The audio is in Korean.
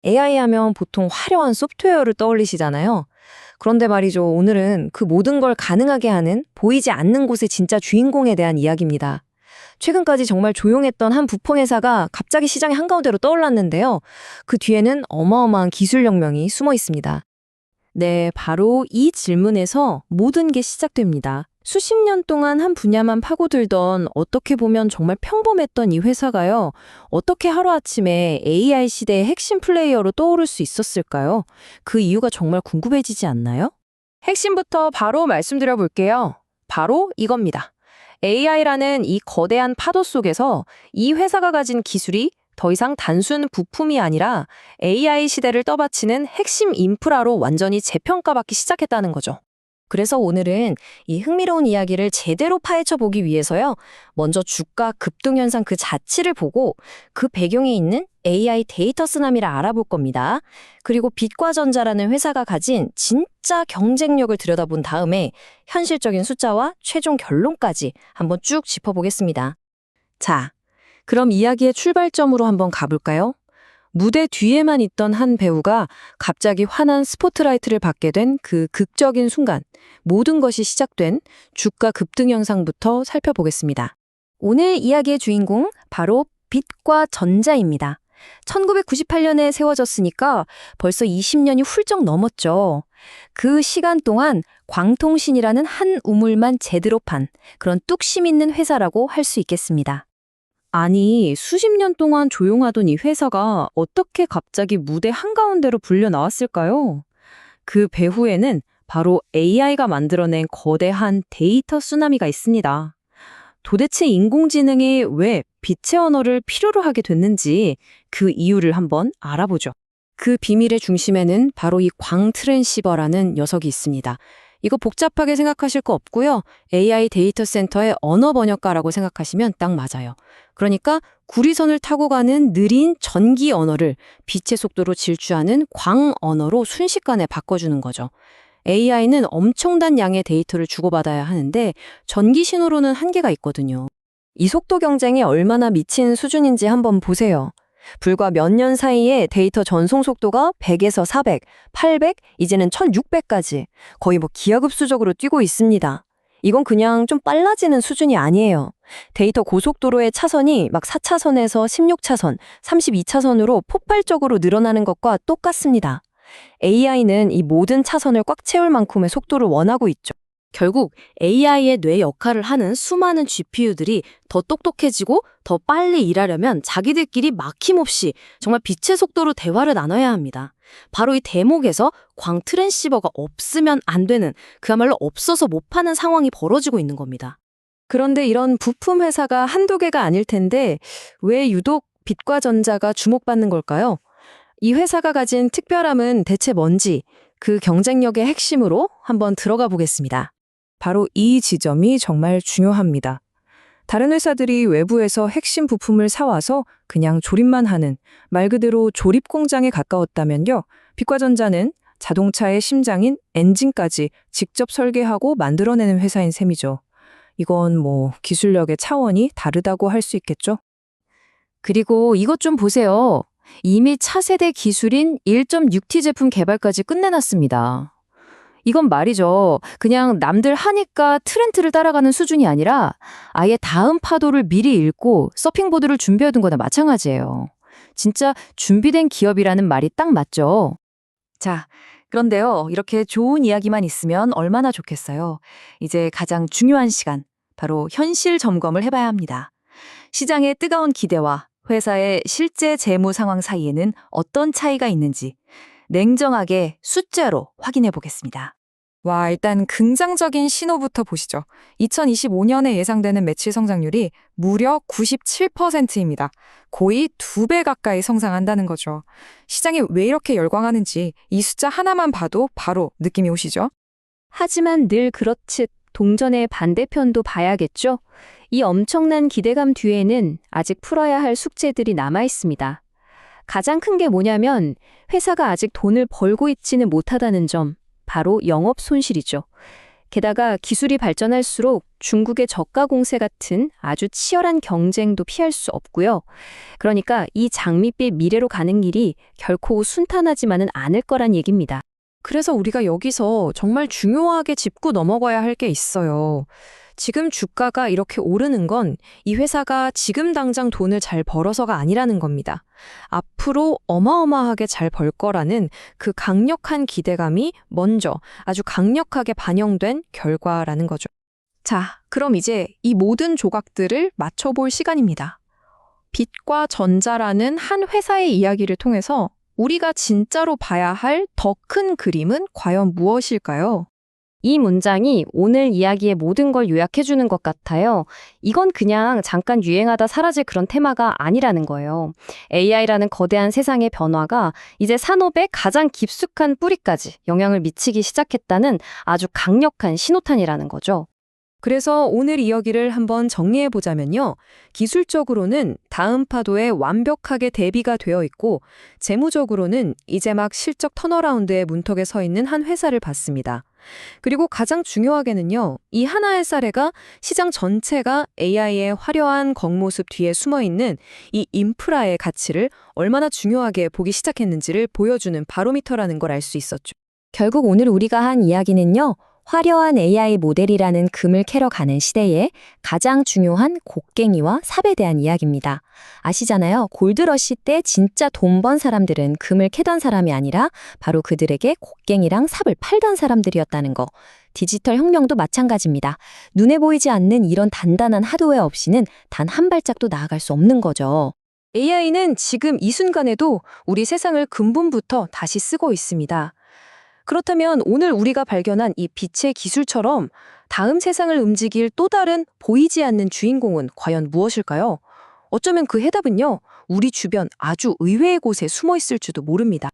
AI 하면 보통 화려한 소프트웨어를 떠올리시잖아요. 그런데 말이죠, 오늘은 그 모든 걸 가능하게 하는 보이지 않는 곳의 진짜 주인공에 대한 이야기입니다. 최근까지 정말 조용했던 한 부품 회사가 갑자기 시장의 한가운데로 떠올랐는데요. 그 뒤에는 어마어마한 기술 혁명이 숨어 있습니다. 네, 바로 이 질문에서 모든 게 시작됩니다. 수십 년 동안 한 분야만 파고들던 어떻게 보면 정말 평범했던 이 회사가요. 어떻게 하루아침에 AI 시대의 핵심 플레이어로 떠오를 수 있었을까요? 그 이유가 정말 궁금해지지 않나요? 핵심부터 바로 말씀드려 볼게요. 바로 이겁니다. AI라는 이 거대한 파도 속에서 이 회사가 가진 기술이 더 이상 단순 부품이 아니라 AI 시대를 떠받치는 핵심 인프라로 완전히 재평가받기 시작했다는 거죠. 그래서 오늘은 이 흥미로운 이야기를 제대로 파헤쳐 보기 위해서요. 먼저 주가 급등 현상 그 자체를 보고 그 배경에 있는 AI 데이터 쓰나미를 알아볼 겁니다. 그리고 빛과전자라는 회사가 가진 진짜 경쟁력을 들여다본 다음에 현실적인 숫자와 최종 결론까지 한번 쭉 짚어보겠습니다. 자, 그럼 이야기의 출발점으로 한번 가볼까요? 무대 뒤에만 있던 한 배우가 갑자기 환한 스포트라이트를 받게 된 그 극적인 순간, 모든 것이 시작된 주가 급등 현상부터 살펴보겠습니다. 오늘 이야기의 주인공, 바로 빛과 전자입니다. 1998년에 세워졌으니까 벌써 20년이 훌쩍 넘었죠. 그 시간 동안 광통신이라는 한 우물만 제대로 판 그런 뚝심 있는 회사라고 할 수 있겠습니다. 아니, 수십 년 동안 조용하던 이 회사가 어떻게 갑자기 무대 한가운데로 불려 나왔을까요? 그 배후에는 바로 AI가 만들어낸 거대한 데이터 쓰나미가 있습니다. 도대체 인공지능이 왜 빛의 언어를 필요로 하게 됐는지 그 이유를 한번 알아보죠. 그 비밀의 중심에는 바로 이 광트랜시버라는 녀석이 있습니다. 이거 복잡하게 생각하실 거 없고요. AI 데이터 센터의 언어 번역가라고 생각하시면 딱 맞아요. 그러니까 구리선을 타고 가는 느린 전기 언어를 빛의 속도로 질주하는 광 언어로 순식간에 바꿔주는 거죠. AI는 엄청난 양의 데이터를 주고받아야 하는데 전기 신호로는 한계가 있거든요. 이 속도 경쟁이 얼마나 미친 수준인지 한번 보세요. 불과 몇 년 사이에 데이터 전송 속도가 100에서 400, 800, 이제는 1600까지 거의 기하급수적으로 뛰고 있습니다. 이건 그냥 좀 빨라지는 수준이 아니에요. 데이터 고속도로의 차선이 막 4차선에서 16차선, 32차선으로 폭발적으로 늘어나는 것과 똑같습니다. AI는 이 모든 차선을 꽉 채울 만큼의 속도를 원하고 있죠. 결국 AI의 뇌 역할을 하는 수많은 GPU들이 더 똑똑해지고 더 빨리 일하려면 자기들끼리 막힘없이 정말 빛의 속도로 대화를 나눠야 합니다. 바로 이 대목에서 광트랜시버가 없으면 안 되는, 그야말로 없어서 못 파는 상황이 벌어지고 있는 겁니다. 그런데 이런 부품 회사가 한두 개가 아닐 텐데 왜 유독 빛과 전자가 주목받는 걸까요? 이 회사가 가진 특별함은 대체 뭔지 그 경쟁력의 핵심으로 한번 들어가 보겠습니다. 바로 이 지점이 정말 중요합니다. 다른 회사들이 외부에서 핵심 부품을 사와서 그냥 조립만 하는 말 그대로 조립 공장에 가까웠다면요. 빛과전자는 자동차의 심장인 엔진까지 직접 설계하고 만들어내는 회사인 셈이죠. 이건 기술력의 차원이 다르다고 할 수 있겠죠. 그리고 이것 좀 보세요. 이미 차세대 기술인 1.6T 제품 개발까지 끝내놨습니다. 이건 말이죠. 그냥 남들 하니까 트렌드를 따라가는 수준이 아니라 아예 다음 파도를 미리 읽고 서핑보드를 준비해둔 거나 마찬가지예요. 진짜 준비된 기업이라는 말이 딱 맞죠. 자, 그런데요. 이렇게 좋은 이야기만 있으면 얼마나 좋겠어요. 이제 가장 중요한 시간, 바로 현실 점검을 해봐야 합니다. 시장의 뜨거운 기대와 회사의 실제 재무 상황 사이에는 어떤 차이가 있는지 냉정하게 숫자로 확인해 보겠습니다. 와, 일단 긍정적인 신호부터 보시죠. 2025년에 예상되는 매출 성장률이 무려 97%입니다. 거의 2배 가까이 성장한다는 거죠. 시장이 왜 이렇게 열광하는지 이 숫자 하나만 봐도 바로 느낌이 오시죠? 하지만 늘 그렇듯 동전의 반대편도 봐야겠죠? 이 엄청난 기대감 뒤에는 아직 풀어야 할 숙제들이 남아 있습니다. 가장 큰 게 뭐냐면 회사가 아직 돈을 벌고 있지는 못하다는 점, 바로 영업 손실이죠. 게다가 기술이 발전할수록 중국의 저가 공세 같은 아주 치열한 경쟁도 피할 수 없고요. 그러니까 이 장밋빛 미래로 가는 길이 결코 순탄하지만은 않을 거란 얘기입니다. 그래서 우리가 여기서 정말 중요하게 짚고 넘어가야 할 게 있어요. 지금 주가가 이렇게 오르는 건 이 회사가 지금 당장 돈을 잘 벌어서가 아니라는 겁니다. 앞으로 어마어마하게 잘 벌 거라는 그 강력한 기대감이 먼저 아주 강력하게 반영된 결과라는 거죠. 자, 그럼 이제 이 모든 조각들을 맞춰볼 시간입니다. 빛과 전자라는 한 회사의 이야기를 통해서 우리가 진짜로 봐야 할 더 큰 그림은 과연 무엇일까요? 이 문장이 오늘 이야기의 모든 걸 요약해주는 것 같아요. 이건 그냥 잠깐 유행하다 사라질 그런 테마가 아니라는 거예요. AI라는 거대한 세상의 변화가 이제 산업의 가장 깊숙한 뿌리까지 영향을 미치기 시작했다는 아주 강력한 신호탄이라는 거죠. 그래서 오늘 이야기를 한번 정리해 보자면요. 기술적으로는 다음 파도에 완벽하게 대비가 되어 있고, 재무적으로는 이제 막 실적 턴어라운드의 문턱에 서 있는 한 회사를 봤습니다. 그리고 가장 중요하게는요, 이 하나의 사례가 시장 전체가 AI의 화려한 겉모습 뒤에 숨어 있는 이 인프라의 가치를 얼마나 중요하게 보기 시작했는지를 보여주는 바로미터라는 걸 알 수 있었죠. 결국 오늘 우리가 한 이야기는요. 화려한 AI 모델이라는 금을 캐러 가는 시대에 가장 중요한 곡괭이와 삽에 대한 이야기입니다. 아시잖아요. 골드러시 때 진짜 돈 번 사람들은 금을 캐던 사람이 아니라 바로 그들에게 곡괭이랑 삽을 팔던 사람들이었다는 거. 디지털 혁명도 마찬가지입니다. 눈에 보이지 않는 이런 단단한 하드웨어 없이는 단 한 발짝도 나아갈 수 없는 거죠. AI는 지금 이 순간에도 우리 세상을 근본부터 다시 쓰고 있습니다. 그렇다면 오늘 우리가 발견한 이 빛의 기술처럼 다음 세상을 움직일 또 다른 보이지 않는 주인공은 과연 무엇일까요? 어쩌면 그 해답은요, 우리 주변 아주 의외의 곳에 숨어 있을지도 모릅니다.